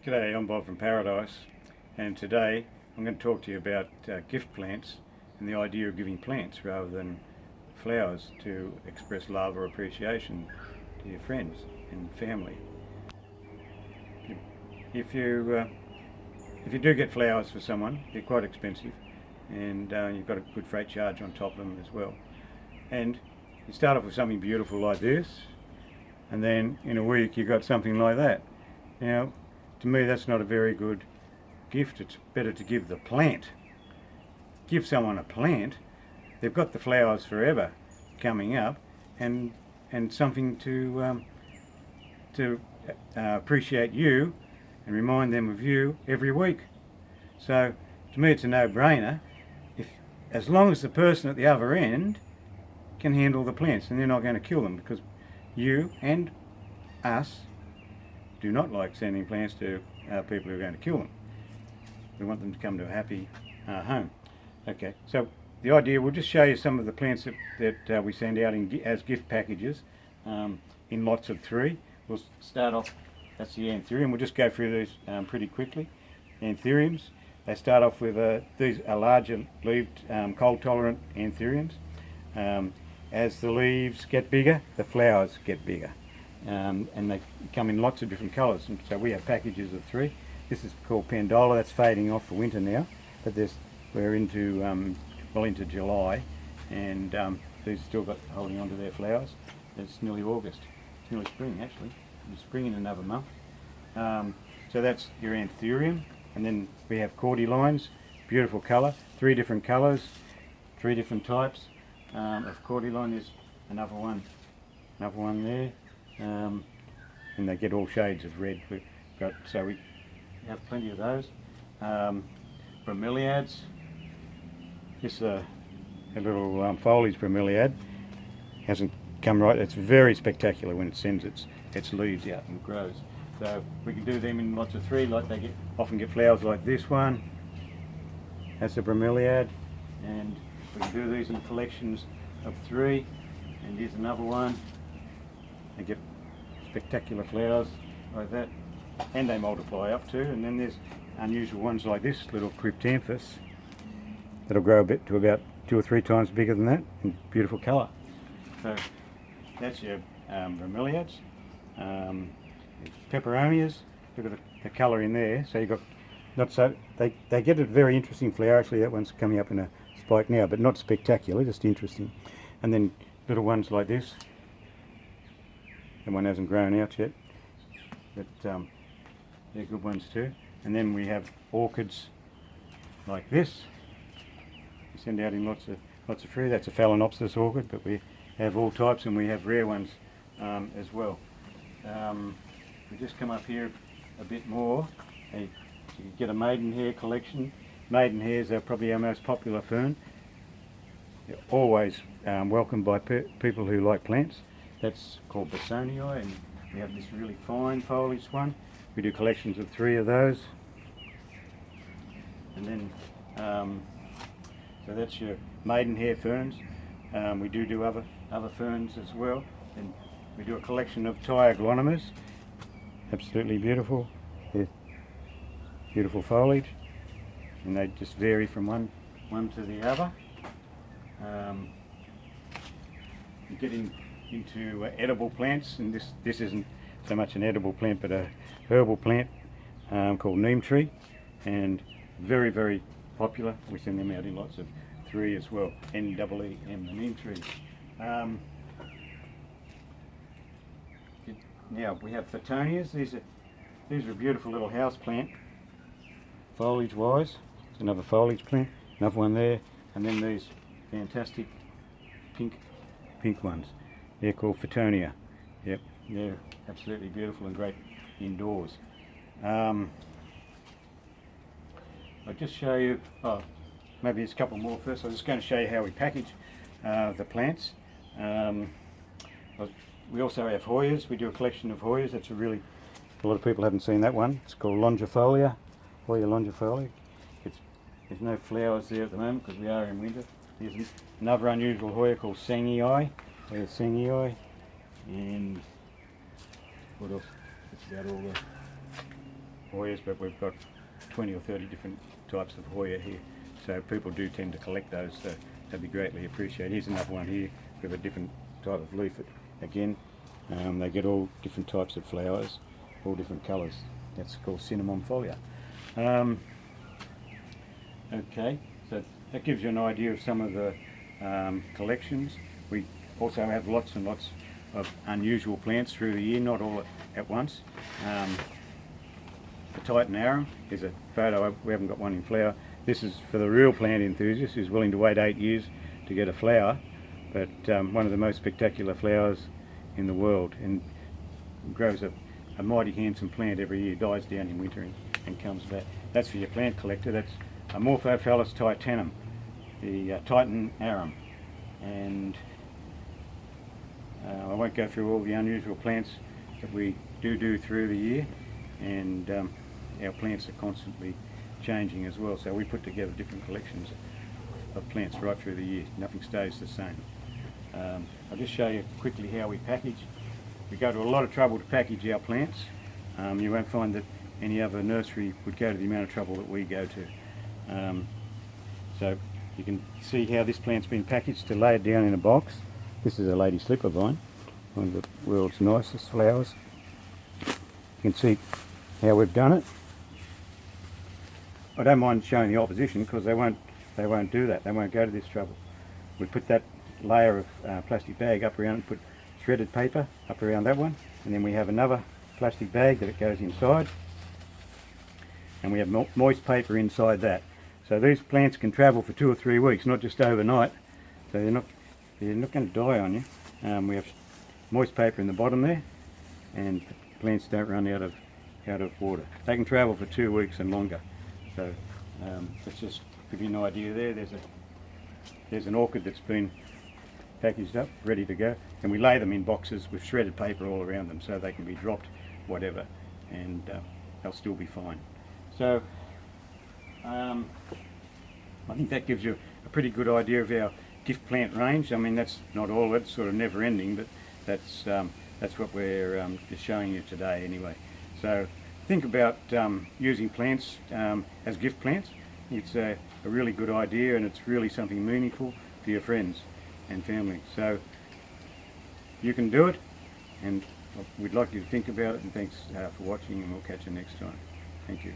G'day, I'm Bob from Paradise, and today I'm going to talk to you about gift plants and the idea of giving plants rather than flowers to express love or appreciation to your friends and family. If you do get flowers for someone, they're quite expensive, and you've got a good freight charge on top of them as well. And you start off with something beautiful like this, and then in a week you've got something like that. Now, to me, that's not a very good gift. It's better to give the plant. Give someone a plant, they've got the flowers forever coming up, and something to appreciate you and remind them of you every week. So to me, it's a no-brainer. As long as the person at the other end can handle the plants, and they're not going to kill them, because you and us do not like sending plants to people who are going to kill them. We want them to come to a happy home. Okay, so the idea, we'll just show you some of the plants that we send out as gift packages in lots of 3. We'll start off, that's the anthurium. We'll just go through these pretty quickly. Anthuriums, they start off with these are larger leaved cold tolerant anthuriums. As the leaves get bigger, the flowers get bigger. And they come in lots of different colours, and so we have packages of 3. This is called Pendola. That's fading off for winter now, but we're into into July, and these still got holding on to their flowers. It's nearly August. It's nearly spring actually. It's spring in another month. So that's your anthurium, and then we have cordylines. Beautiful colour. 3 different colours, 3 different types of cordyline. There's another one there. And they get all shades of red. We have plenty of those. Bromeliads. This a little foliage bromeliad. Hasn't come right. It's very spectacular when it sends its leaves out and grows. So we can do them in lots of 3. Like they often get flowers like this one. That's a bromeliad, and we can do these in collections of 3. And here's another one. They get spectacular flowers like that, and they multiply up too. And then there's unusual ones like this little cryptanthus that'll grow a bit to about 2 or 3 times bigger than that, in beautiful colour. So that's your bromeliads. Peperonias, look at the colour in there. So you've got they get a very interesting flower. Actually, that one's coming up in a spike now, but not spectacular, just interesting. And then little ones like this. The one hasn't grown out yet, but they're good ones too. And then we have orchids like this. We send out in lots of 3. That's a Phalaenopsis orchid, but we have all types, and we have rare ones as well. We just come up here a bit more. You can get a maidenhair collection. Maidenhairs are probably our most popular fern. They're always welcomed by people who like plants. That's called Bisonii, and we have this really fine foliage one. We do collections of 3 of those. And then, so that's your maidenhair ferns. We do other ferns as well. And we do a collection of Tiaglonomas. Absolutely beautiful. They're beautiful foliage, and they just vary from one to the other. You get into edible plants, and this isn't so much an edible plant but a herbal plant called neem tree, and very, very popular. We send them out in lots of 3 as well. N-E-E-M, the neem tree. Now we have Phontonias. These are a beautiful little house plant, foliage wise. It's another foliage plant, another one there, and then these fantastic pink ones. They're called Photonia. Yep, they're absolutely beautiful and great indoors. I'll just show you, maybe there's a couple more first. I'm just going to show you how we package the plants. We also have Hoyas. We do a collection of Hoyas. That's a lot of people haven't seen that one. It's called Longifolia, Hoya longifolia. There's no flowers there at the moment because we are in winter. There's another unusual Hoya called Sangii. There's Sangii, and what else? That's about Hoyas, but we've got 20 or 30 different types of Hoya here. So people do tend to collect those, so that'd be greatly appreciated. Here's another one here with a different type of leaf. Again, they get all different types of flowers, all different colours. That's called cinnamon folia. Okay, so that gives you an idea of some of the collections. We also have lots and lots of unusual plants through the year, not all at once. The Titan Arum is a photo. We haven't got one in flower. This is for the real plant enthusiast who's willing to wait 8 years to get a flower, but one of the most spectacular flowers in the world, and grows a mighty handsome plant every year, dies down in winter and comes back. That's for your plant collector. That's Amorphophallus titanum, the Titan Arum. And I won't go through all the unusual plants that we do through the year, and our plants are constantly changing as well, so we put together different collections of plants right through the year. Nothing stays the same. I'll just show you quickly how we package. We go to a lot of trouble to package our plants. You won't find that any other nursery would go to the amount of trouble that we go to. So you can see how this plant's been packaged to lay it down in a box. This is a lady slipper vine, one of the world's nicest flowers. You can see how we've done it. I don't mind showing the opposition because they won't do that. They won't go to this trouble. We put that layer of plastic bag up around and put shredded paper up around that one, and then we have another plastic bag that it goes inside, and we have moist paper inside that. So these plants can travel for 2 or 3 weeks, not just overnight. So they're not going to die on you. We have moist paper in the bottom there, and the plants don't run out of water. They can travel for 2 weeks and longer. So let's just give you an idea there. There's an orchid that's been packaged up, ready to go, and we lay them in boxes with shredded paper all around them so they can be dropped, whatever, and they'll still be fine. So I think that gives you a pretty good idea of our gift plant range. I mean, that's not all of it, it's sort of never ending, but that's what we're just showing you today anyway. So think about using plants as gift plants. It's a really good idea, and it's really something meaningful for your friends and family. So you can do it, and we'd like you to think about it, and thanks for watching, and we'll catch you next time. Thank you.